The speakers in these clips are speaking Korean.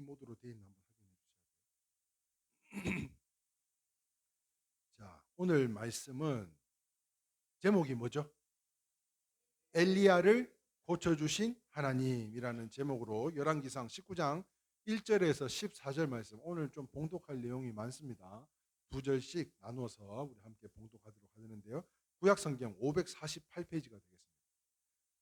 모드로 되어 있나 한번 확인해 주세요. 자, 오늘 말씀은 제목이 뭐죠? 엘리야를 고쳐주신 하나님이라는 제목으로 열왕기상 19장 1절에서 14절 말씀, 오늘 좀 봉독할 내용이 많습니다. 두 절씩 나눠서 우리 함께 봉독하도록 하는데요. 구약성경 548페이지가 되겠습니다.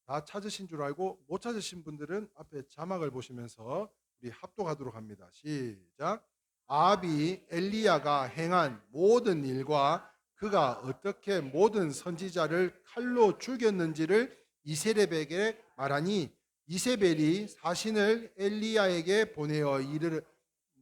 다 찾으신 줄 알고 못 찾으신 분들은 앞에 자막을 보시면서 우리 합독하도록 합니다. 시작. 아합이 엘리야가 행한 모든 일과 그가 어떻게 모든 선지자를 칼로 죽였는지를 이세벨에게 말하니, 이세벨이 사신을 엘리야에게 보내어 이르되,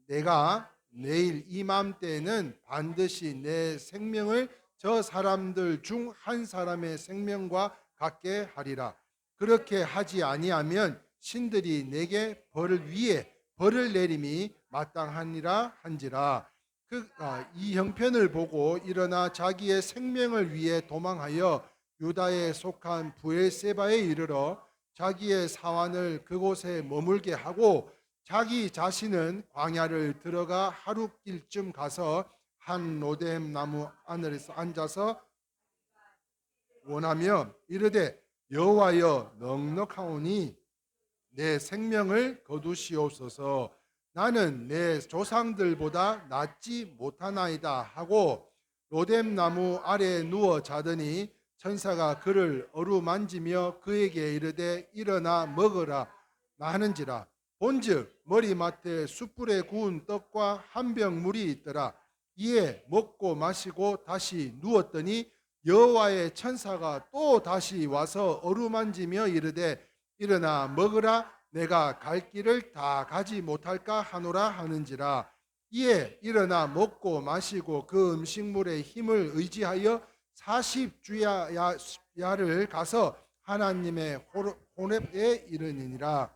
내가 내일 이맘때에는 반드시 내 생명을 저 사람들 중 한 사람의 생명과 같게 하리라. 그렇게 하지 아니하면 신들이 내게 벌을 위해 벌을 내림이 마땅하니라 한지라. 이 형편을 보고 일어나 자기의 생명을 위해 도망하여 유다에 속한 부엘세바에 이르러 자기의 사환을 그곳에 머물게 하고, 자기 자신은 광야를 들어가 하룻길쯤 가서 한 로뎀 나무 하늘에서 앉아서 원하며 이르되, 여호와여, 넉넉하오니 내 생명을 거두시옵소서. 나는 내 조상들보다 낫지 못하나이다 하고 로뎀 나무 아래에 누워 자더니 천사가 그를 어루만지며 그에게 이르되, 일어나 먹으라 하는지라. 본즉 머리맡에 숯불에 구운 떡과 한 병 물이 있더라. 이에 먹고 마시고 다시 누웠더니 여호와의 천사가 또 다시 와서 어루만지며 이르되, 일어나 먹으라, 내가 갈 길을 다 가지 못할까 하노라 하는지라. 이에 일어나 먹고 마시고 그 음식물의 힘을 의지하여 40주야를 가서 하나님의 호렙에 이르니라.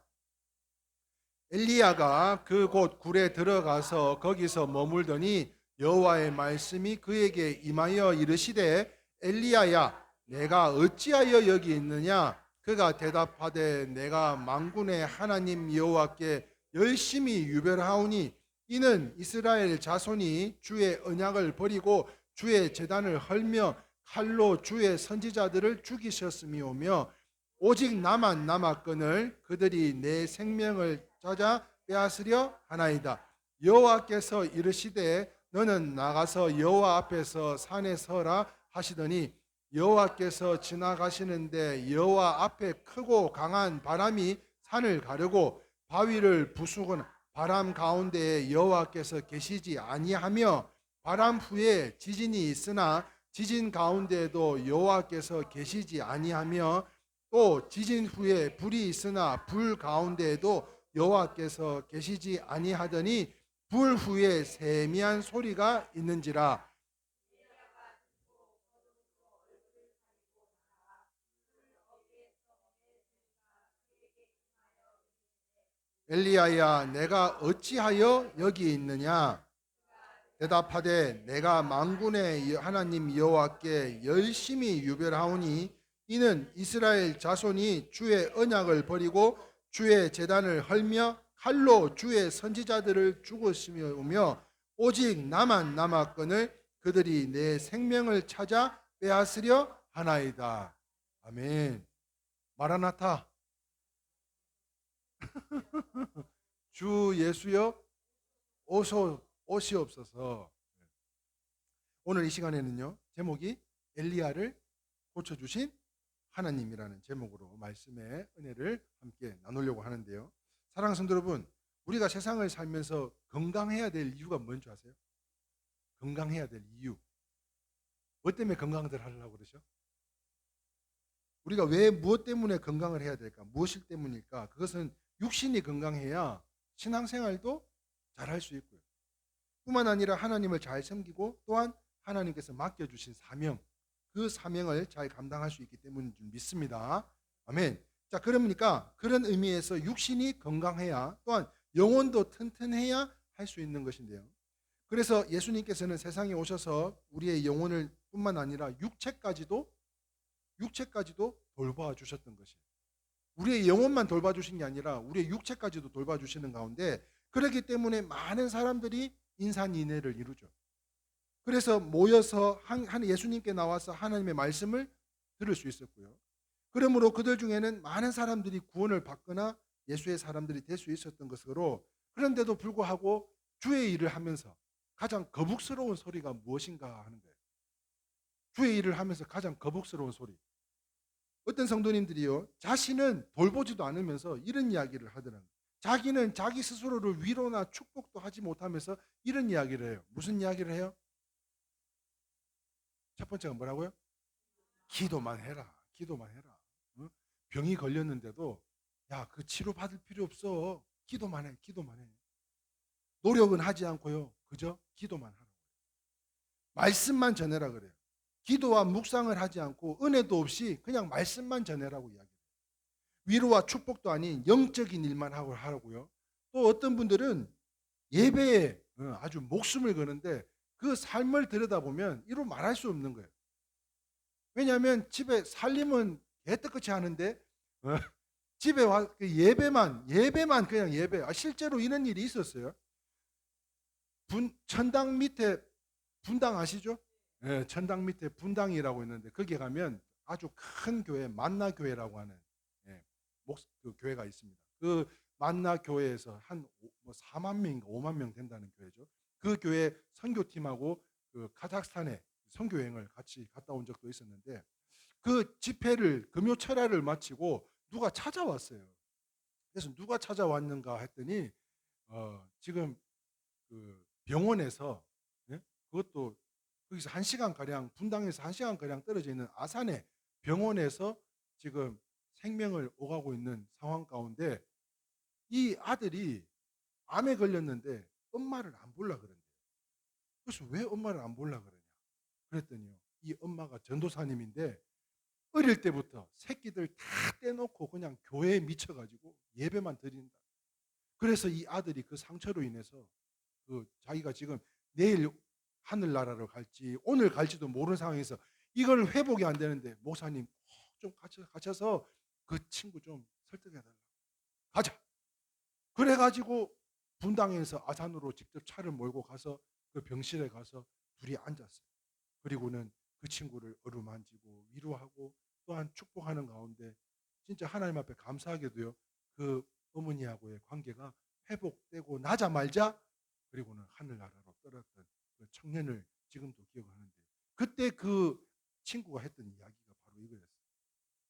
엘리야가 그곳 굴에 들어가서 거기서 머물더니 여호와의 말씀이 그에게 임하여 이르시되, 엘리야야, 내가 어찌하여 여기 있느냐? 그가 대답하되, 내가 만군의 하나님 여호와께 열심히 유별하오니 이는 이스라엘 자손이 주의 언약을 버리고 주의 제단을 헐며 칼로 주의 선지자들을 죽이셨음이오며, 오직 나만 남았거늘 그들이 내 생명을 찾아 빼앗으려 하나이다. 여호와께서 이르시되, 너는 나가서 여호와 앞에서 산에 서라 하시더니, 여호와께서 지나가시는데 여호와 앞에 크고 강한 바람이 산을 가르고 바위를 부수거나 바람 가운데에 여호와께서 계시지 아니하며, 바람 후에 지진이 있으나 지진 가운데에도 여호와께서 계시지 아니하며, 또 지진 후에 불이 있으나 불 가운데에도 여호와께서 계시지 아니하더니 불 후에 세미한 소리가 있는지라. 엘리야야, 내가 어찌하여 여기 있느냐? 대답하되, 내가 만군의 하나님 여호와께 열심히 유별하오니 이는 이스라엘 자손이 주의 언약을 버리고 주의 제단을 헐며 칼로 주의 선지자들을 죽으시며, 오직 나만 남았거늘 그들이 내 생명을 찾아 빼앗으려 하나이다. 아멘. 마라나타. 주 예수여 오시옵소서. 오늘 이 시간에는요, 제목이 엘리야를 고쳐주신 하나님이라는 제목으로 말씀의 은혜를 함께 나누려고 하는데요. 사랑하는 성도 여러분, 우리가 세상을 살면서 건강해야 될 이유가 뭔지 아세요? 건강해야 될 이유. 뭐 때문에 건강들 하려고 그러죠? 우리가 왜 무엇 때문에 건강을 해야 될까? 무엇일 때문일까? 그것은 육신이 건강해야 신앙생활도 잘할 수 있고요. 뿐만 아니라 하나님을 잘 섬기고 또한 하나님께서 맡겨주신 사명, 그 사명을 잘 감당할 수 있기 때문인 줄 믿습니다. 아멘. 자, 그러니까 그런 의미에서 육신이 건강해야 또한 영혼도 튼튼해야 할 수 있는 것인데요. 그래서 예수님께서는 세상에 오셔서 우리의 영혼을 뿐만 아니라 육체까지도 돌봐 주셨던 것이에요. 우리의 영혼만 돌봐 주신 게 아니라 우리의 육체까지도 돌봐 주시는 가운데, 그렇기 때문에 많은 사람들이 인산인해를 이루죠. 그래서 모여서 예수님께 나와서 하나님의 말씀을 들을 수 있었고요. 그러므로 그들 중에는 많은 사람들이 구원을 받거나 예수의 사람들이 될 수 있었던 것으로, 그런데도 불구하고 주의 일을 하면서 가장 거북스러운 소리가 무엇인가 하는 거예요. 주의 일을 하면서 가장 거북스러운 소리. 어떤 성도님들이요, 자신은 돌보지도 않으면서 이런 이야기를 하더라고요. 자기는 자기 스스로를 위로나 축복도 하지 못하면서 이런 이야기를 해요. 무슨 이야기를 해요? 첫 번째가 뭐라고요? 기도만 해라. 기도만 해라. 어? 병이 걸렸는데도 야, 그 치료받을 필요 없어. 기도만 해. 기도만 해. 노력은 하지 않고요. 그저 기도만 하라고. 말씀만 전해라 그래요. 기도와 묵상을 하지 않고 은혜도 없이 그냥 말씀만 전해라고 이야기해요. 위로와 축복도 아닌 영적인 일만 하라고요. 또 어떤 분들은 예배에 아주 목숨을 거는데 그 삶을 들여다보면 이루 말할 수 없는 거예요. 왜냐하면 집에 살림은 개떡같이 하는데 집에 와 예배만 그냥 예배. 실제로 이런 일이 있었어요. 천당 밑에 분당 아시죠? 예, 천당 밑에 분당이라고 있는데 거기에 가면 아주 큰 교회 만나 교회라고 하는 그 교회가 있습니다. 그 만나 교회에서 한 4만 명인가 5만 명 된다는 교회죠. 그 교회 선교팀하고 그 카자흐스탄에 선교 여행을 같이 갔다 온 적도 있었는데, 그 집회를 금요 철야를 마치고 누가 찾아왔어요. 그래서 누가 찾아왔는가 했더니 지금 그 병원에서, 그것도 거기서 1시간 가량, 분당에서 1시간 가량 떨어져 있는 아산의 병원에서 지금 생명을 오가고 있는 상황 가운데 이 아들이 암에 걸렸는데 엄마를 안 볼라 그런대요. 그래서 왜 엄마를 안 볼라 그러냐 그랬더니요, 이 엄마가 전도사님인데 어릴 때부터 새끼들 다 떼놓고 그냥 교회에 미쳐가지고 예배만 드린다. 그래서 이 아들이 그 상처로 인해서 그 자기가 지금 내일 하늘나라로 갈지 오늘 갈지도 모르는 상황에서 이걸 회복이 안 되는데, 목사님 좀 같이서 그 친구 좀 설득해달라. 가자. 그래가지고 분당에서 아산으로 직접 차를 몰고 가서 그 병실에 가서 둘이 앉았어요. 그리고는 그 친구를 어루만지고 위로하고 또한 축복하는 가운데 진짜 하나님 앞에 감사하게도요, 그 어머니하고의 관계가 회복되고 나자말자 그리고는 하늘나라로 떨어졌던 그 청년을 지금도 기억하는데, 그때 그 친구가 했던 이야기가 바로 이거였어요.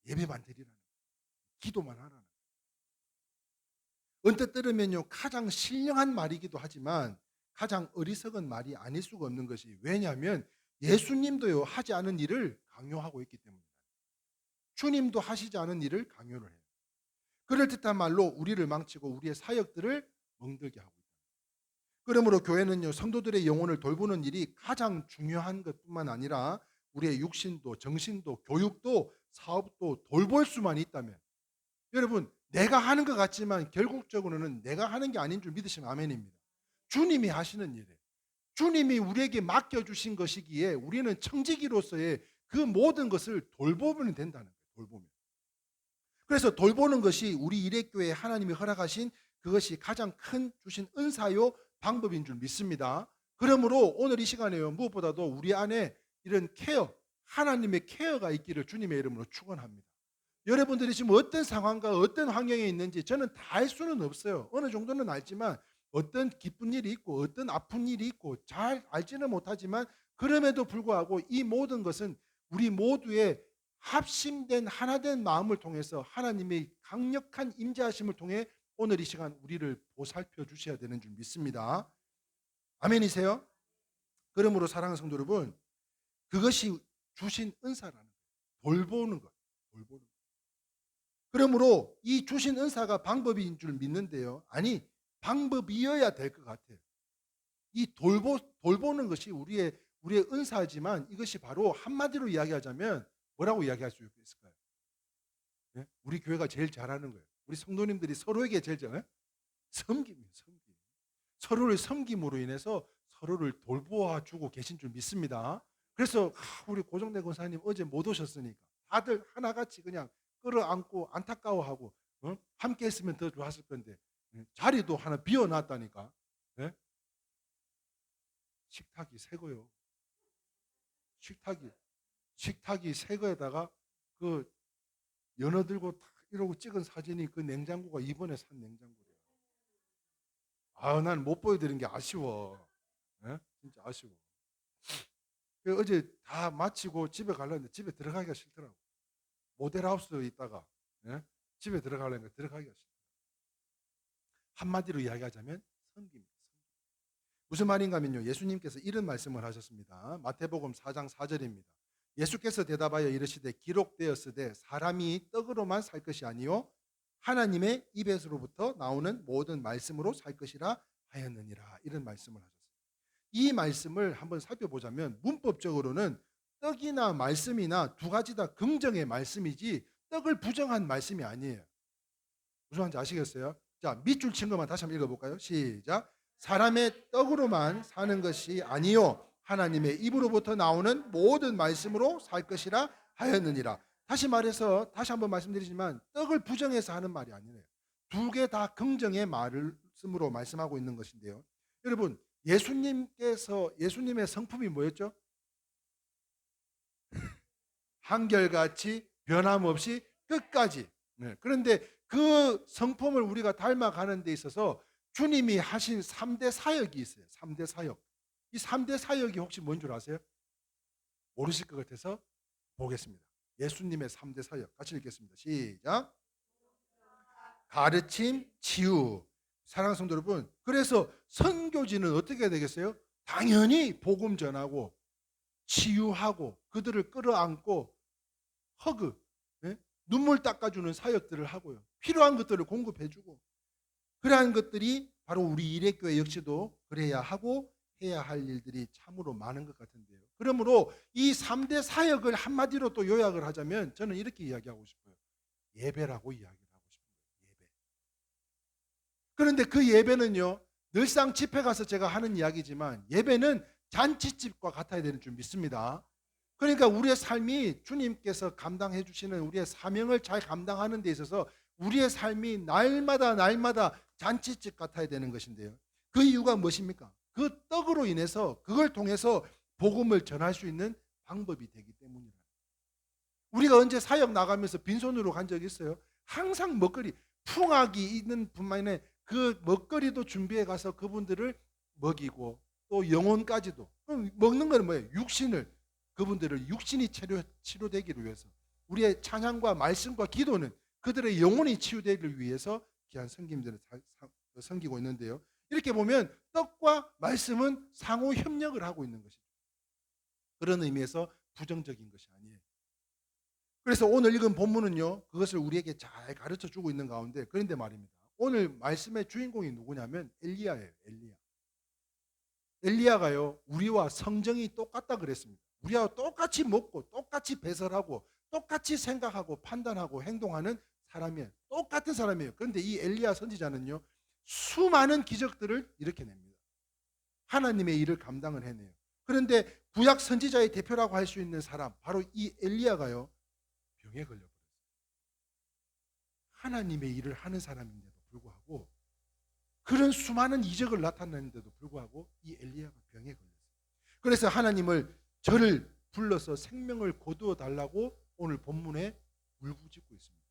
예배만 드리라는, 기도만 하라는. 언뜻 들으면요 가장 신령한 말이기도 하지만 가장 어리석은 말이 아닐 수가 없는 것이, 왜냐하면 예수님도요 하지 않은 일을 강요하고 있기 때문입니다. 주님도 하시지 않은 일을 강요를 해요. 그럴듯한 말로 우리를 망치고 우리의 사역들을 멍들게 하고 있다. 그러므로 교회는요 성도들의 영혼을 돌보는 일이 가장 중요한 것뿐만 아니라 우리의 육신도 정신도 교육도 사업도 돌볼 수만 있다면, 여러분 내가 하는 것 같지만 결국적으로는 내가 하는 게 아닌 줄 믿으시면 아멘입니다. 주님이 하시는 일이에요. 주님이 우리에게 맡겨주신 것이기에 우리는 청지기로서의 그 모든 것을 돌보면 된다는 거예요. 돌보면. 그래서 돌보는 것이 우리 일회교회에 하나님이 허락하신 그것이 가장 큰 주신 은사요 방법인 줄 믿습니다. 그러므로 오늘 이 시간에요 무엇보다도 우리 안에 이런 케어, 하나님의 케어가 있기를 주님의 이름으로 축원합니다. 여러분들이 지금 어떤 상황과 어떤 환경에 있는지 저는 다 알 수는 없어요. 어느 정도는 알지만 어떤 기쁜 일이 있고 어떤 아픈 일이 있고 잘 알지는 못하지만, 그럼에도 불구하고 이 모든 것은 우리 모두의 합심된 하나된 마음을 통해서 하나님의 강력한 임재하심을 통해 오늘 이 시간 우리를 보살펴 주셔야 되는 줄 믿습니다. 아멘이세요? 그러므로 사랑하는 성도 여러분, 그것이 주신 은사라는 거예요. 돌보는 것. 돌보는 것. 그러므로 이 주신 은사가 방법인 줄 믿는데요, 아니 방법이어야 될 것 같아요. 이 돌보는 것이 우리의 은사지만 이것이 바로 한마디로 이야기하자면 뭐라고 이야기할 수 있을까요? 네? 우리 교회가 제일 잘하는 거예요. 우리 성도님들이 서로에게 제일 섬김이에요. 섬김. 서로를 섬김으로 인해서 서로를 돌보아주고 계신 줄 믿습니다. 그래서 우리 고정대 권사님 어제 못 오셨으니까 다들 하나같이 그냥 끌어안고 안타까워하고 함께 했으면 더 좋았을 건데 자리도 하나 비워놨다니까. 예? 식탁이 새 거요. 식탁이 새 거에다가 그 연어 들고 탁 이러고 찍은 사진이 그 냉장고가 이번에 산 냉장고래요. 아, 난 못 보여드린 게 아쉬워. 예? 진짜 아쉬워. 어제 다 마치고 집에 가려는데 집에 들어가기가 싫더라고. 모델하우스에 있다가 집에 들어가려니까 들어가기가 싫다. 한마디로 이야기하자면 섬깁니다. 무슨 말인가 하면요, 예수님께서 이런 말씀을 하셨습니다. 마태복음 4장 4절입니다. 예수께서 대답하여 이르시되 기록되었으되 사람이 떡으로만 살 것이 아니요 하나님의 입에서로부터 나오는 모든 말씀으로 살 것이라 하였느니라. 이런 말씀을 하셨습니다. 이 말씀을 한번 살펴보자면 문법적으로는 떡이나 말씀이나 두 가지 다 긍정의 말씀이지 떡을 부정한 말씀이 아니에요. 무슨 말인지 아시겠어요? 자, 밑줄 친 것만 다시 한번 읽어볼까요? 시작. 사람의 떡으로만 사는 것이 아니요 하나님의 입으로부터 나오는 모든 말씀으로 살 것이라 하였느니라. 다시 말해서 다시 한번 말씀드리지만 떡을 부정해서 하는 말이 아니에요. 두 개 다 긍정의 말씀으로 말씀하고 있는 것인데요. 여러분, 예수님의 성품이 뭐였죠? 한결같이 변함없이 끝까지. 그런데 그 성품을 우리가 닮아가는 데 있어서 주님이 하신 3대 사역이 있어요. 3대 사역. 이 3대 사역이 혹시 뭔 줄 아세요? 모르실 것 같아서 보겠습니다. 예수님의 3대 사역 같이 읽겠습니다. 시작. 가르침, 치유. 사랑하는 성도 여러분, 그래서 선교지는 어떻게 해야 되겠어요? 당연히 복음 전하고 치유하고 그들을 끌어안고 허그, 눈물 닦아주는 사역들을 하고요. 필요한 것들을 공급해주고, 그러한 것들이 바로 우리 일회교회 역시도 그래야 하고 해야 할 일들이 참으로 많은 것 같은데요. 그러므로 이 3대 사역을 한마디로 또 요약을 하자면 저는 이렇게 이야기하고 싶어요. 예배라고 이야기를 하고 싶어요. 예배. 그런데 그 예배는요, 늘상 집회 가서 제가 하는 이야기지만 예배는 잔치집과 같아야 되는 줄 믿습니다. 그러니까 우리의 삶이 주님께서 감당해 주시는 우리의 사명을 잘 감당하는 데 있어서 우리의 삶이 날마다 잔치집 같아야 되는 것인데요. 그 이유가 무엇입니까? 그 떡으로 인해서 그걸 통해서 복음을 전할 수 있는 방법이 되기 때문이라. 우리가 언제 사역 나가면서 빈손으로 간 적이 있어요? 항상 먹거리, 풍악이 있는 뿐만 아니라 그 먹거리도 준비해 가서 그분들을 먹이고 또 영혼까지도. 그럼 먹는 거는 뭐예요? 육신을, 그분들을 육신이 치료되기를 위해서, 우리의 찬양과 말씀과 기도는 그들의 영혼이 치유되기를 위해서 귀한 성김들을 섬기고 있는데요. 이렇게 보면 떡과 말씀은 상호 협력을 하고 있는 것이죠. 그런 의미에서 부정적인 것이 아니에요. 그래서 오늘 읽은 본문은요, 그것을 우리에게 잘 가르쳐 주고 있는 가운데, 그런데 말입니다. 오늘 말씀의 주인공이 누구냐면 엘리야예요. 엘리야가요, 우리와 성정이 똑같다 그랬습니다. 우리와 똑같이 먹고 똑같이 배설하고 똑같이 생각하고 판단하고 행동하는 사람이에요. 똑같은 사람이에요. 그런데 이 엘리야 선지자는요, 수많은 기적들을 일으켜냅니다. 하나님의 일을 감당을 해내요. 그런데 구약 선지자의 대표라고 할 수 있는 사람, 바로 이 엘리야가요, 병에 걸려버렸어요. 하나님의 일을 하는 사람인데도 불구하고, 그런 수많은 이적을 나타내는데도 불구하고 이 엘리야가 병에 걸렸어요. 그래서 하나님을, 저를 불러서 생명을 거두어 달라고 오늘 본문에 울부짖고 있습니다.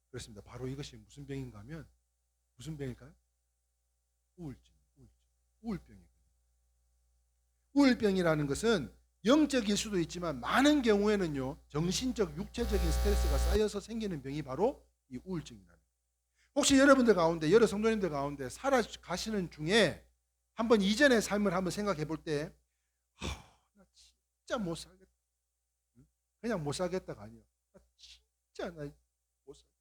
그렇습니다. 바로 이것이 무슨 병인가 하면, 무슨 병일까요? 우울병이에요. 우울병이라는 것은 영적일 수도 있지만 많은 경우에는요, 정신적, 육체적인 스트레스가 쌓여서 생기는 병이 바로 이 우울증이라는 거예요. 혹시 여러분들 가운데, 여러 성도님들 가운데 살아가시는 중에 한번 이전의 삶을 한번 생각해 볼 때, 나 진짜 못 살겠다, 그냥 못 살겠다가 아니에요. 나 진짜 못 살겠다,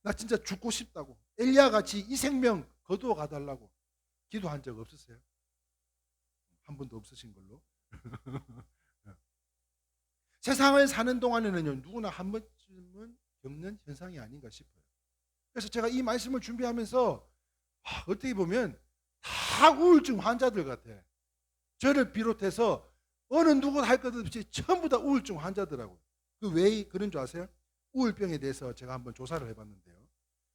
나 진짜 죽고 싶다고, 엘리야같이 이 생명 거두어 가달라고 기도한 적 없으세요? 한 번도 없으신 걸로. 세상을 사는 동안에는요, 누구나 한 번쯤은 겪는 현상이 아닌가 싶어요. 그래서 제가 이 말씀을 준비하면서 어떻게 보면 다 우울증 환자들 같아. 저를 비롯해서 어느 누구 할 것 없이 전부 다 우울증 환자더라고요. 그 왜 그런 줄 아세요? 우울병에 대해서 제가 한번 조사를 해봤는데요,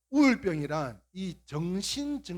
우울병이란 이 정신적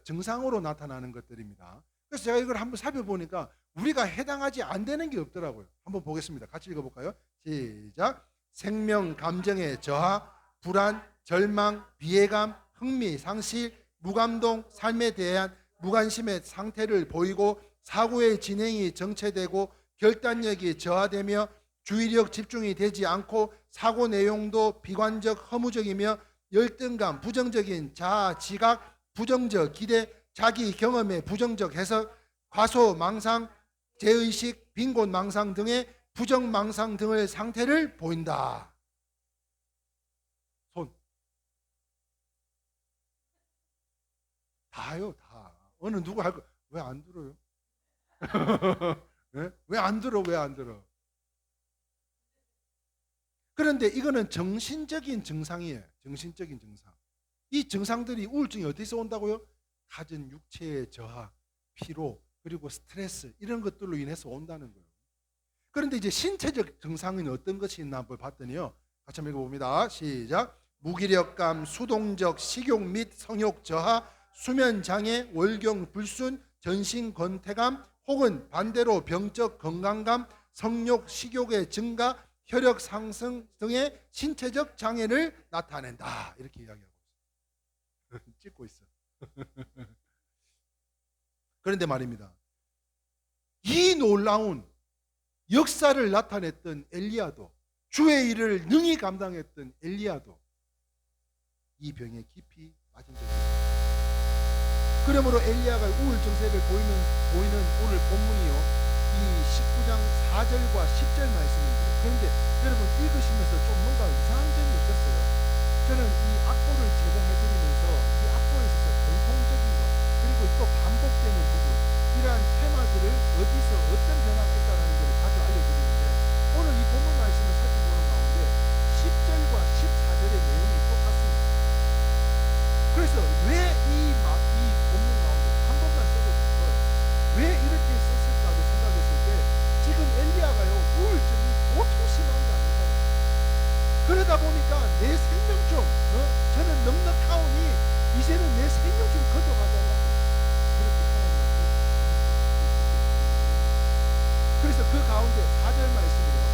증상으로 나타나는 것들입니다. 그래서 제가 이걸 한번 살펴보니까 우리가 해당하지 안 되는 게 없더라고요. 한번 보겠습니다. 같이 읽어볼까요? 시작. 생명, 감정의 저하, 불안, 절망, 비애감, 흥미, 상실, 무감동, 삶에 대한 무관심의 상태를 보이고 사고의 진행이 정체되고 결단력이 저하되며 주의력 집중이 되지 않고 사고 내용도 비관적, 허무적이며 열등감, 부정적인 자아, 지각, 부정적 기대, 자기 경험의 부정적 해석, 과소 망상, 제의식, 빈곤 망상 등의 부정 망상 등의 상태를 보인다. 손. 다요, 다. 어느 누구 할 거, 왜 안 들어요? 네? 왜 안 들어, 왜 안 들어? 그런데 이거는 정신적인 증상이에요. 정신적인 증상. 이 증상들이 우울증이 어디서 온다고요? 갖은 육체의 저하, 피로, 그리고 스트레스 이런 것들로 인해서 온다는 거예요. 그런데 이제 신체적 증상은 어떤 것이 있나 한번 봤더니요. 같이 한번 읽어봅니다. 시작. 무기력감, 수동적 식욕 및 성욕 저하, 수면장애, 월경 불순, 전신 건태감, 혹은 반대로 병적 건강감, 성욕, 식욕의 증가, 혈액 상승 등의 신체적 장애를 나타낸다. 이렇게 이야기하고 있어요. 찍고 있어. 그런데 말입니다. 이 놀라운 역사를 나타냈던 엘리야도, 주의 일을 능히 감당했던 엘리야도 이 병에 깊이 빠진 적이 있습니다. 그러므로 엘리야가 우울 증세를 보이는 오늘 본문이요, 이 19장 4절과 10절 말씀입니다. 그런데 여러분 읽으시면서 좀 뭔가 이상한 점이 없었어요? 저는 이 악보를 제공해드리면서 이 악보에 있어서 공통적인 것, 그리고 또 반복되는 부분, 이러한 테마들을 어디서 어떤 변화가 있다는 것을 자주 알려드리는데, 오늘 이 본문 말씀을 살펴보는 가운데 10절과 14절의 내용이 똑같습니다. 그래서 왜 이 본문 가운데 한 번만 써도 싶어요. 왜 이렇게 썼을까를 생각했을 때 지금 엘리야가요, 우울증이 보통 심한 게 아닌가. 그러다 보니까 내 생명 좀 저는 넉넉하오니 이제는 내 생명 좀 거둬가달라고 그렇게 하나님한테. 그래서 그 가운데 4절 말씀이에요.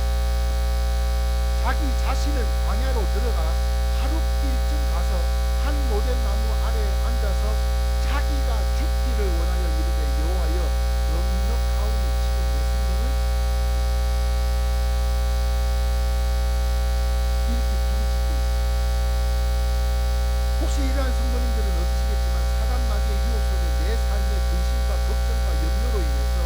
자기 자신은 광야로 들어가 하룻길쯤 가서 한 로뎀 나무 아래에 앉아서 자기가 죽기를 원하여 이르되 여호와여 넉넉하오니 지금 내 생명을 이렇게 부르짖고 있습니다. 혹시 이러한 성도님들은 없으시겠지만 사단마귀의 유혹 속에 내 삶의 근심과 걱정과 염려로 인해서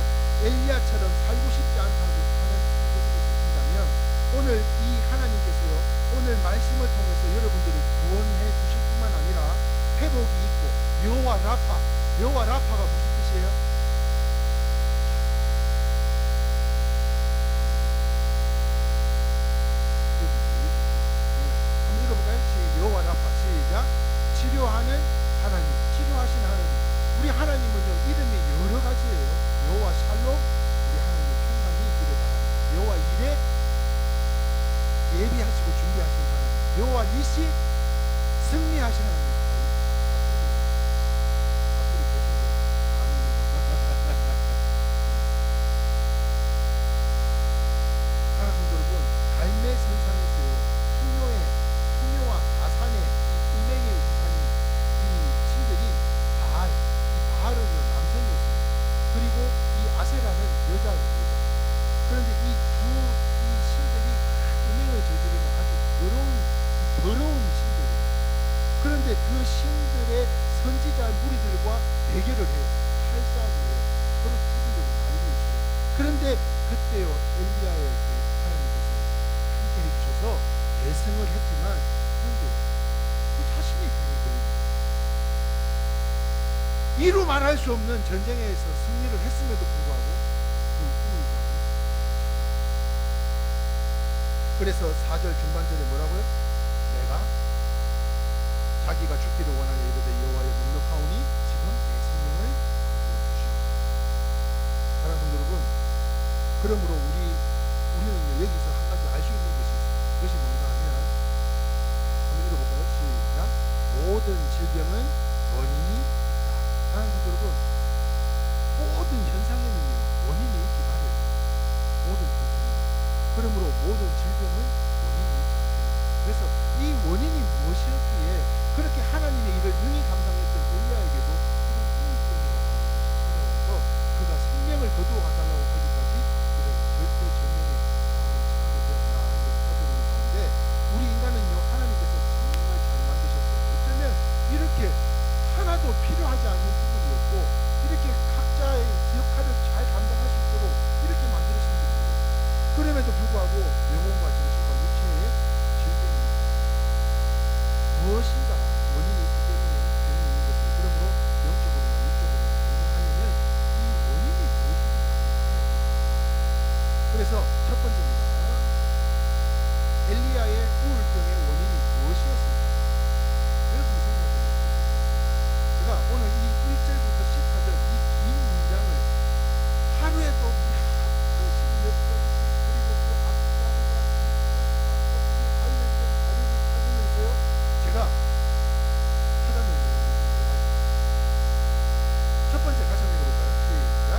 엘리야처럼 살고 싶지 않다고 하는 성도들이 계신다면 오늘 이 하나님께서요, 오늘 말씀을 통해서 여러분들을 구원해 주실 뿐만 아니라 회복이 있고, 여호와 라파가 무슨 뜻이에요? 한번 읽어볼까요? 여호와 라파. 시작. 치료하는 하나님, 치료하신 하나님. 우리 하나님은요, 이름이 여러 가지예요. 여호와 샬롬, 우리 하나님의 평강이 있기를 바랍니다. 여호와 이레, 예비하시고 준비하신 하나님. 여호와 니시, 승리하신 하나님. 사랑하는 여러분, 갈매 선상에서요, 투묘와 아산의 이 음행의 우상인 이 신들이 바알은요 남성이었습니다. 그리고 이 아세라는 여자예요. 그런데 이 신들이 음행을 저지르는 아주 더러운 신들이에요. 그런데 그 신들의 선지자 무리들과 대결을 해요. 칼싸움을 해요. 서로 죽이려고 난리를 쳐요. 그런데 그때요, 엘리야에게 하나님께서 함께 해주셔서 대승을 했지만, 그런데 그 자신이 병에 걸립니다. 이루 말할 수 없는 전쟁에서 승리를 했음에도 불구하고 그 우울감이. 그래서 4절 중반절에 뭐라고요? 내가 자기가 죽기를 원하여 이르되 여호와여 넉넉하오니 지금 내 생명을 거두어 주시옵소서. 사랑하는 여러분, 그러므로 우리는 여기서 한 가지 알 수 있는 것이 있어요. 그것이 뭔가 하면 한번 읽어볼까요? 질병은 원인이 있다. 사랑하는 성도 여러분, 모든 현상에는요 원인이 있기 마련이에요. 모든 현상에. 그러므로 모든 질병은 원인이 있지 않습니다. 그래서 이 원인이 무엇이었기에 그렇게 하나님의 일을 능히 감당했던 엘리야에게도 이런 우울증이라고 하는 것이 찾아와서 그가 생명을 거두어 가달라고 하기까지 그를 절대 절명의 상황을 처하게 되었나 하는 것을 살펴보는 가운데, 우리 인간은요 하나님께서 정말 잘 만드셨어요. 어쩌면 이렇게 하나도 필요하지 않는 부분이 없고 이렇게 각자의 역할을 잘 감당할 수 있도록 이렇게 만들어진 분이에요. 그럼에도 불구하고 영혼과 정신과 육체의 질병이 무엇인가 원인이 있기 때문에 병이 있는 것을, 그러므로 영적으로나 육적으로나 건강하려면 이 원인이 무엇인지 알아야 됩니다. 그래서 첫 번째입니다. 엘리야의 우울증의 원인이 무엇이었습니까? 여러분이 생각해 보십시오. 제가 오늘 이 1절부터 14절 이 긴 문장을 하루에도 몇 번씩 그리고 그 앞장과 뒷장과 관련된 자료를 찾으면서요 제가 찾아낸 내용이 몇 가지. 첫 번째 다시 한번 읽어볼까요? 시작.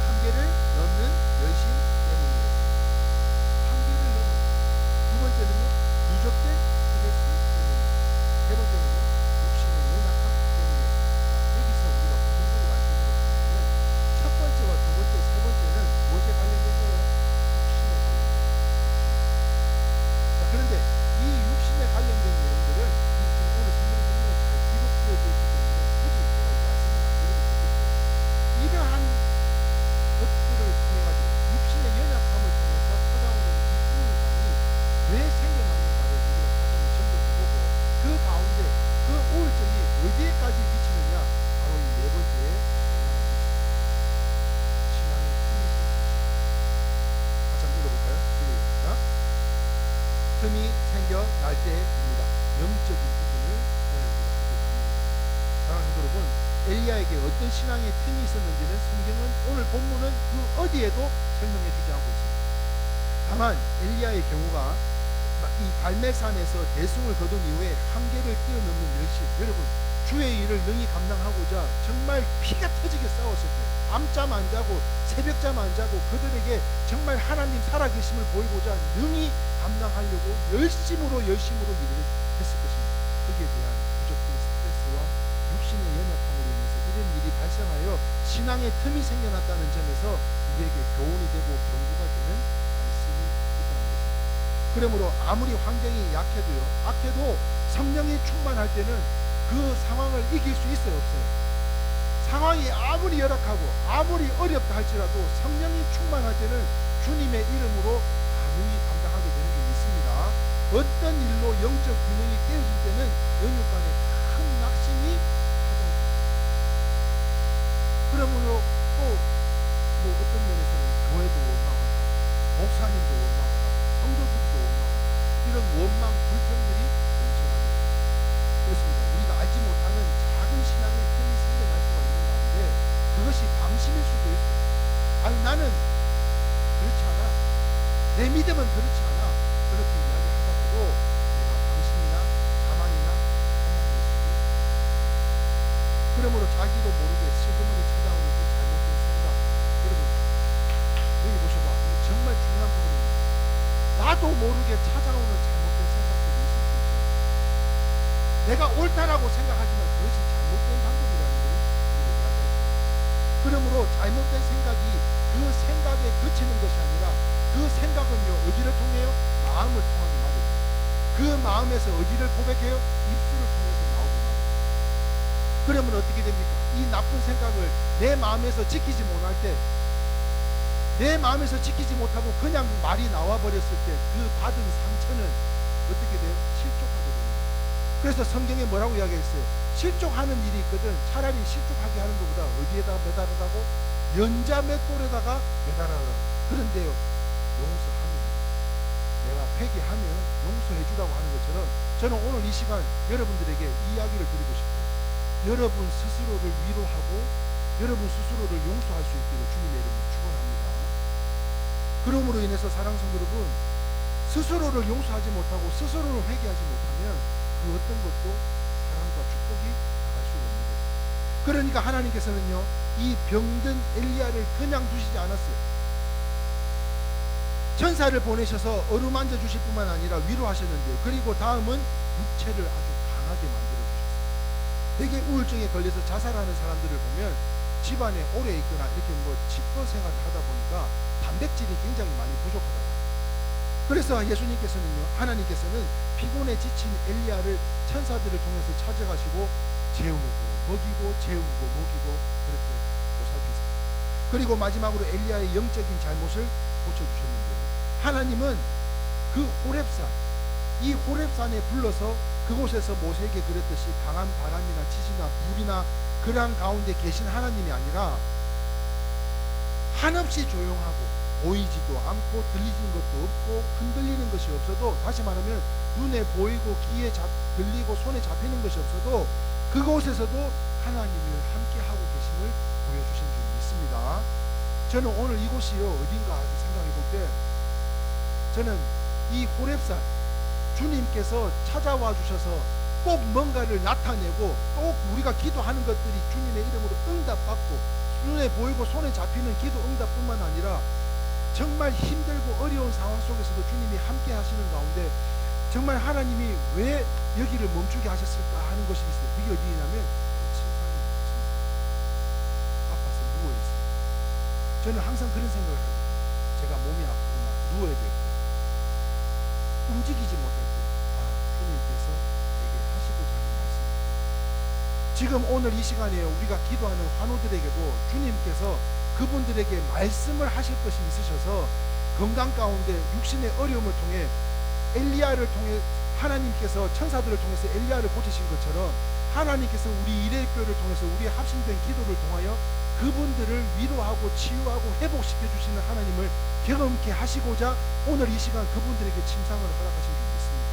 한계를 넘는 열심 때문이었습니다. 한계를 넘은. 두 번째는요 누적된 스트레스 때문입니다. 세 번째는요 육신의 연약함 때문이었습니다. 여기서 우리가 무슨 소리 말씀을 드리냐면 첫 번째와 두 번째, 세 번째는 무엇에 관련된 거예요? 육신에 관련된 거예요. 자, 그런데 이 육신에 관련된 내용들은 이 지금 오늘 성경 본문에 잘 기록되어져 있기 때문에 굳이 제가 이 말씀을 안 드려도 되겠죠. 이러한 것들을 통해 가지고 육신의 연약함을 통해서 찾아오는 이 우울감이 왜 생겨났는가를 우리가 다시 한번 점검해보고 그 가운데 그 우울증이 어디에까지 미치느냐, 바로 이 네 번째에 영향을 미칩니다. 신앙의 틈이 생기죠. 같이 한번 읽어볼까요? 시작. 틈이 생겨날 때입니다. 영적인 부분을 오늘 우리가 함께 나눕니다. 사랑하는 여러분, 엘리야에게 어떤 신앙의 틈이 있었는지는 성경은 오늘 본문은 그 어디에도 설명해 주지 않고 있습니다. 다만 엘리야의 경우가 이 갈멜산에서 대승을 거둔 이후에 한계를 뛰어넘는 열심, 여러분 주의 일을 능히 감당하고자 정말 피가 터지게 싸웠을 때 밤잠 안 자고 새벽잠 안 자고 그들에게 정말 하나님 살아계심을 보이고자 능히 감당하려고 열심으로 일을 했을 것입니다. 거기에 대한 부족한 스트레스와 육신의 연약함으로 인해서 이런 일이 발생하여 신앙의 틈이 생겨났다는 점에서 우리에게 교훈이 되고 경고가 되는 말씀이 있다는 것입니다. 그러므로 아무리 환경이 악해도 성령이 충만할 때는 그 상황을 이길 수 있어요, 없어요? 상황이 아무리 열악하고 아무리 어렵다 할지라도 성령이 충만할 때는 주님의 이름으로 가능히 감당하게 되는 게 있습니다. 어떤 일로 영적 균형이 깨어질 때는 연육간에 큰 낙심이 찾아옵니다. 그러므로 또 어떤 면에서는 교회도 원망하고 목사님도 원망하고 성도들도 원망하고 이런 원망 불평들이 넘쳐납니다. 그렇습니다. 우리가 알지 못하는 작은 신앙의 틈이 생겨날 수가 있는 가운데 그것이 방심일 수도 있어요. 아니 나는 그렇지 않아. 내 믿음은 그렇지 않아. 그렇게 이야기하다가도 내가 방심이나 자만이나 원망할 수도 있어요. 그러므로 자기도 모르게 슬그머니 찾아오는 그 잘못된 생각, 여러분 여기 보셔봐. 이거 정말 중요한 부분입니다. 나도 모르게 찾아오는 잘못된 생각들이 있을 수 있어요. 내가 옳다라고 생각하지만 그것이 잘못된 방법이라는 것을 우리가 이야기했습니다. 그러므로 잘못된 생각이 그 생각에 그치는 것이 아니라 그 생각은요 어디를 통해요? 마음을 통하게 마련입니다. 그 마음에서 어디를 고백해요? 입술을 통해서 나오게 마련입니다. 그러면 어떻게 됩니까? 이 나쁜 생각을 내 마음에서 지키지 못할 때, 내 마음에서 지키지 못하고 그냥 말이 나와 버렸을 때 그 받은 상처는 어떻게 돼요? 실족하게 됩니다. 그래서 성경에 뭐라고 이야기했어요? 실족하는 일이 있거든. 차라리 실족하게 하는 것보다 어디에다 매달으라고? 연자 맷돌에다가 매달으라고. 그런데요 용서하면, 내가 회개하면 용서해 주라고 하는 것처럼 저는 오늘 이 시간 여러분들에게 이야기를 드리고 싶어요. 여러분 스스로를 위로하고 여러분 스스로를 용서할 수 있기를 주님의 이름으로 축원합니다. 그러므로 인해서 사랑하는 성도 여러분, 스스로를 용서하지 못하고 스스로를 회개하지 못하면 그 어떤 것도 사랑과 축복 축복이 나갈 수가 없는 거죠. 그러니까 하나님께서는요, 이 병든 엘리야를 그냥 두시지 않았어요. 천사를 보내셔서 어루만져 주실 뿐만 아니라 위로하셨는데요. 그리고 다음은 육체를 아주 강하게 만들어 주셨어요. 되게 우울증에 걸려서 자살하는 사람들을 보면 집안에 오래 있거나 이렇게 집거 생활을 하다 보니까 단백질이 굉장히 많이 부족하다고. 그래서 예수님께서는요, 하나님께서는 피곤에 지친 엘리야를 천사들을 통해서 찾아가시고 재우고 먹이고 재우고 먹이고 그렇게 보살피세요. 그리고 마지막으로 엘리야의 영적인 잘못을 고쳐주셨는데요, 하나님은 그 호렙산, 이 호렙산에 불러서 그곳에서 모세에게 그랬듯이 강한 바람이나 지진이나 불이나 그러한 가운데 계신 하나님이 아니라 한없이 조용하고 보이지도 않고 들리는 것도 없고 흔들리는 것이 없어도, 다시 말하면 눈에 보이고 귀에 들리고 손에 잡히는 것이 없어도 그곳에서도 하나님을 함께 하고 계심을 보여주신 줄이 있습니다. 저는 오늘 이곳이요 어딘가 생각해 볼 때, 저는 이 호렙산, 주님께서 찾아와 주셔서 꼭 뭔가를 나타내고 꼭 우리가 기도하는 것들이 주님의 이름으로 응답받고 눈에 보이고 손에 잡히는 기도 응답뿐만 아니라 정말 힘들고 어려운 상황 속에서도 주님이 함께 하시는 가운데 정말 하나님이 왜 여기를 멈추게 하셨을까 하는 것이 있어요. 그게 어디냐면 침상에 아파서 누워있어요. 저는 항상 그런 생각을 하거든요. 제가 몸이 아프거나 누워야 될 때, 움직이지 못할 때, 주님께서 내게 하시고자 하는 말씀입니다. 지금 오늘 이 시간에 우리가 기도하는 환우들에게도 주님께서 그분들에게 말씀을 하실 것이 있으셔서 건강 가운데 육신의 어려움을 통해 엘리야를 통해 하나님께서 천사들을 통해서 엘리야를 고치신 것처럼 하나님께서 우리 이레교를 통해서 우리의 합심된 기도를 통하여 그분들을 위로하고 치유하고 회복시켜 주시는 하나님을 경험케 하시고자 오늘 이 시간 그분들에게 침상을 허락하신 줄 믿습니다.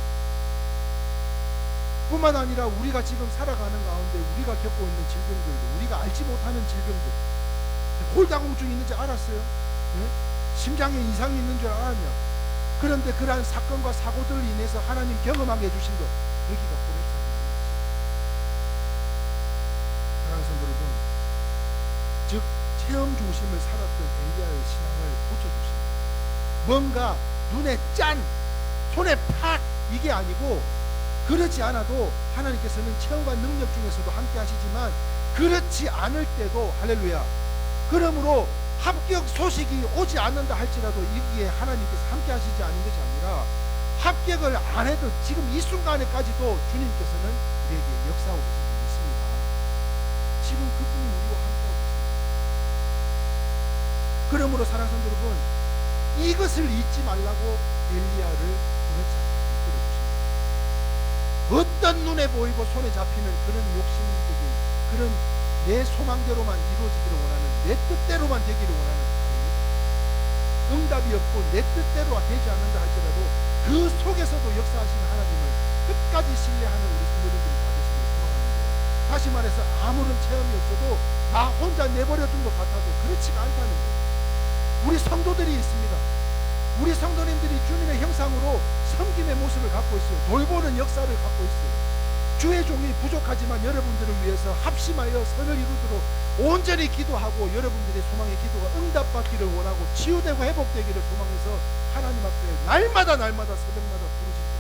뿐만 아니라 우리가 지금 살아가는 가운데 우리가 겪고 있는 질병들도, 우리가 알지 못하는 질병들, 홀다공증이 있는지 알았어요? 네? 심장에 이상이 있는 줄 알았냐? 그런데 그러한 사건과 사고들을 인해서 하나님 경험하게 해주신 것, 여기가 호렙산입니다. 사랑하는 성도 여러분, 즉 체험 중심을 살았던 엘리야의 신앙을 고쳐주십니다. 뭔가 눈에 짠, 손에 팍, 이게 아니고, 그렇지 않아도 하나님께서는 체험과 능력 중에서도 함께 하시지만 그렇지 않을 때도, 할렐루야, 그러므로 합격 소식이 오지 않는다 할지라도 여기에 하나님께서 함께 하시지 않은 것이 아니라 합격을 안 해도 지금 이 순간에까지도 주님께서는 우리에게 역사하고 계신 줄 믿습니다. 지금 그분이 우리와 함께하고 계십니다. 그러므로 사랑하는 성도 여러분, 이것을 잊지 말라고 엘리야를 이끌어 주십니다. 어떤 눈에 보이고 손에 잡히는 그런 욕심적인, 그런 내 소망대로만 이루어지기를 원하는, 내 뜻대로만 되기를 원하는, 응답이 없고 내 뜻대로 되지 않는다 할지라도 그 속에서도 역사하시는 하나님을 끝까지 신뢰하는 우리 성도님들이 다 되시길 소망합니다. 다시 말해서 아무런 체험이 없어도 나 혼자 내버려둔 것 같아도 그렇지가 않다는 거예요. 우리 성도들이 있습니다. 우리 성도님들이 주님의 형상으로 섬김의 모습을 갖고 있어요. 돌보는 역사를 갖고 있어요. 주의 종이 부족하지만 여러분들을 위해서 합심하여 선을 이루도록 온전히 기도하고 여러분들의 소망의 기도가 응답받기를 원하고 치유되고 회복되기를 소망해서 하나님 앞에 날마다 새벽마다 부르짖고,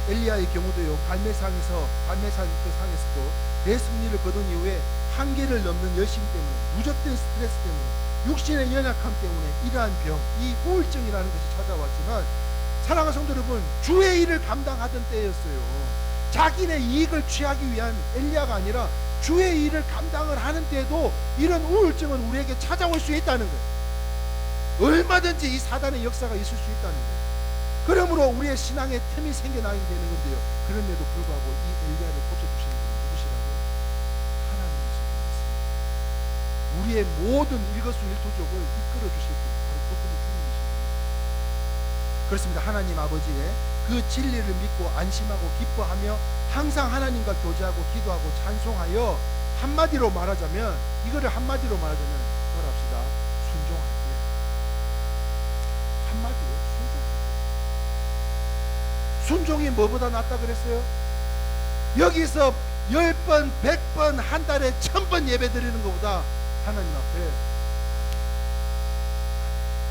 엘리야의 경우도요, 갈멜산에서도 대승리를 거둔 이후에 한계를 넘는 열심 때문에, 누적된 스트레스 때문에, 육신의 연약함 때문에 이러한 병, 이 우울증이라는 것이 찾아왔지만, 사랑하는 성도 여러분, 주의 일을 감당하던 때였어요. 자기네 이익을 취하기 위한 엘리야가 아니라 주의 일을 감당을 하는 때에도 이런 우울증은 우리에게 찾아올 수 있다는 거예요. 얼마든지 이 사단의 역사가 있을 수 있다는 거예요. 그러므로 우리의 신앙에 틈이 생겨나게 되는 건데요, 그럼에도 불구하고 이 엘리야를 고쳐주시는 분은 누구시라고요? 하나님이신 것 같습니다. 우리의 모든 일거수일투족을 이끌어주실 분, 바로 그분이 주님이십니다. 그렇습니다. 하나님 아버지의 그 진리를 믿고 안심하고 기뻐하며 항상 하나님과 교제하고 기도하고 찬송하여, 한마디로 말하자면, 이거를 한마디로 말하자면 뭐랍시다? 순종할 때. 한마디로 순종할 때. 순종이 뭐보다 낫다 그랬어요? 여기서 10번, 100번, 한 달에 1000번 예배 드리는 것보다 하나님 앞에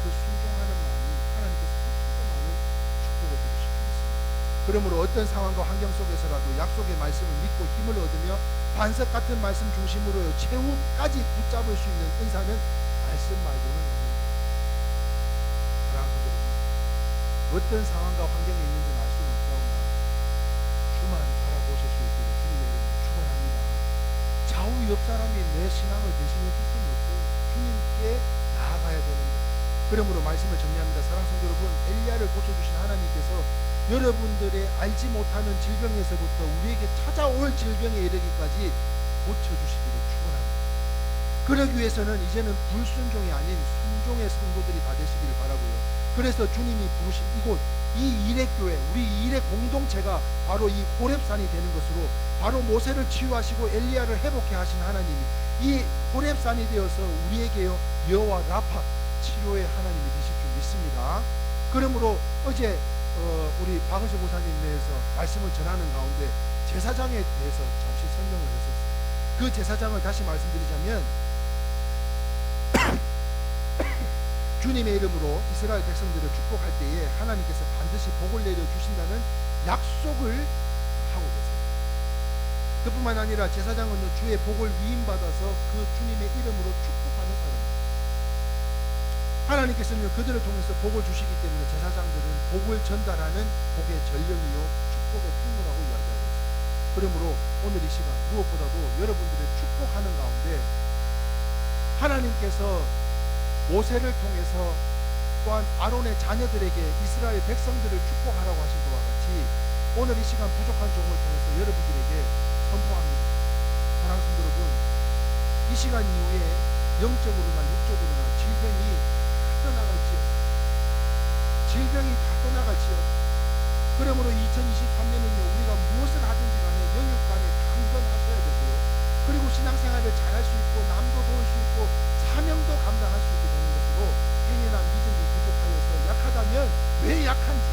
그 순종하는 마음이 하나님께서 훨씬 더 많은 축복을 주시고 있습니다. 그러므로 어떤 상황과 환경 속에서라도 약속의 말씀을 믿고 힘을 얻으며 반석 같은 말씀 중심으로 최후까지 붙잡을 수 있는 은사는 말씀 말고는 없습니다. 사랑하는 여러분, 어떤 상황과 환경에 있는지는 알 수는 없사오나 주만 바라보실 수 있기를 주님의 이름으로 축원합니다. 좌우 옆 사람이 내 신앙을 대신해 줄 수는 없어요. 주님께 나아가야 되는 것. 그러므로 말씀을 정리합니다. 사랑하는 성도 여러분, 엘리야를 고쳐주신 하나님께서 여러분들의 알지 못하는 질병에서부터 우리에게 찾아올 질병에 이르기까지 고쳐주시기를 축원합니다. 그러기 위해서는 이제는 불순종이 아닌 순종의 성도들이 다 되시기를 바라고요. 그래서 주님이 부르신 이곳, 이 일회교회, 우리 일회 공동체가 바로 이 호렙산이 되는 것으로, 바로 모세를 치유하시고 엘리야를 회복해 하신 하나님이 이 호렙산이 되어서 우리에게요 여호와 라파, 치료의 하나님이 되실 줄 믿습니다. 그러므로 어제 우리 박은수 목사님 내에서 말씀을 전하는 가운데 제사장에 대해서 잠시 설명을 했었어요. 그 제사장을 다시 말씀드리자면 주님의 이름으로 이스라엘 백성들을 축복할 때에 하나님께서 반드시 복을 내려주신다는 약속을 하고 계세요. 그뿐만 아니라 제사장은 주의 복을 위임받아서 그 주님의 이름으로 축복하는 사람입니다. 하나님께서는 그들을 통해서 복을 주시기 때문에 제사장들은 복을 전달하는 복의 전령이요 축복의 통로라고 이야기하고 있습니다. 그러므로 오늘 이 시간 무엇보다도 여러분들을 축복하는 가운데 하나님께서 모세를 통해서 또한 아론의 자녀들에게 이스라엘 백성들을 축복하라고 하신 것과 같이 오늘 이 시간 부족한 종을 통해서 여러분들에게 선포합니다. 사랑하는 성도 여러분, 이 시간 이후에 영적으로나 육적으로나 질병이 떠나갈지요. 질병이 다 떠나갈지요. 그러므로 2023년은요 우리가 무엇을 하든지 간에 영육간에 강건하셔야 되고요. 그리고 신앙생활을 잘할 수 있고 남도 도울 수 있고 사명도 감당할 수 있게 되는 것으로 행여나 믿음이 부족하여서 약하다면 왜 약한지,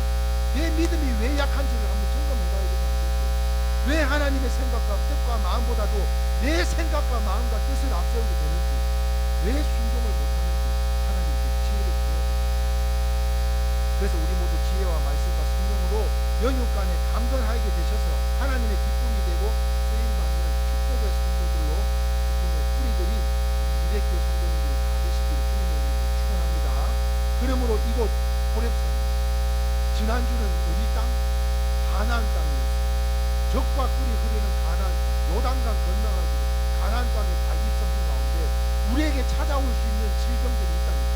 내 믿음이 왜 약한지를 한번 점검해봐야 되지 않겠어요? 왜 하나님의 생각과 뜻과 마음보다도 내 생각과 마음과 뜻을 앞세우게 되는지, 왜 순종을 못하는지 하나님께 지혜를 부여주십시오. 그래서 우리 모두 지혜와 말씀과 성령으로 영육간에 강건하게 되셔서 하나님의 기쁨이 되고 쓰임받는 축복의 성도들로 기쁨의 뿌리들인 이레교 성도님들이 다 되시기를 주님의 이름으로 축원합니다. 그러므로 이곳 호렙산, 지난주는 우리 땅 가나안 땅이었어요. 적과 꿀이 흐르는 가나안 땅, 요단강 건너가지고 가나안 땅에 다 입성한 가운데 우리에게 찾아올 수 있는 질병들이 있답니다.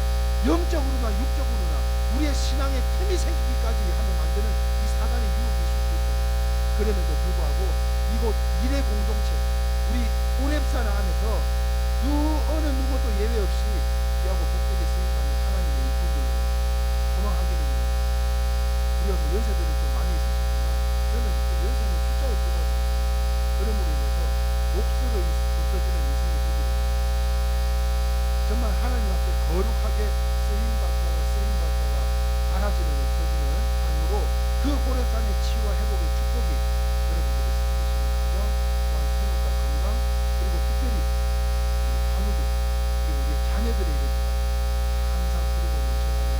영적으로나 육적으로나 우리의 신앙에 틈이 생기기까지 하는 만드는 이 사단의 유혹이 있을 수 있다. 그럼에도 불구하고 이곳 일의 공동체, 우리 호렙산 안에서 어느 누구도 예외 없이 귀하고 복되게 쓰임받는 하나님의 일꾼들로 소망하기는요. 우리가 뭐 연세들이 좀 많이 있으시지만 저는 그 연세는 숫자에 불과하지 않습니다. 그러므로 인해서 목수로 없어지는 인생의 길이에요. 정말 하나님 앞에 거룩하게 쓰임받다가 사라지는 없어지는 삶으로 그 호렙산의 치유와 회복의 축복이 여러분들의 생기시는 가정, 또한 생업과 건강, 그리고 특별히 사무들, 그리고 우리의 자녀들의 이르기까지 항상 흐르고 넘쳐나는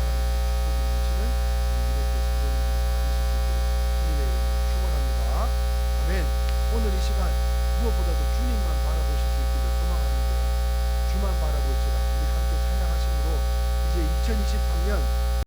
하나님의 축복이 넘치는 이렇게 성도님들이 받으실 수 있기를 주님의 이름으로 축원합니다. 아멘. 오늘 이 시간 무엇보다도 주님만 바라보실 수 있기를 소망하는데 주만 바라볼지라 우리 함께 찬양하심으로 이제 2023년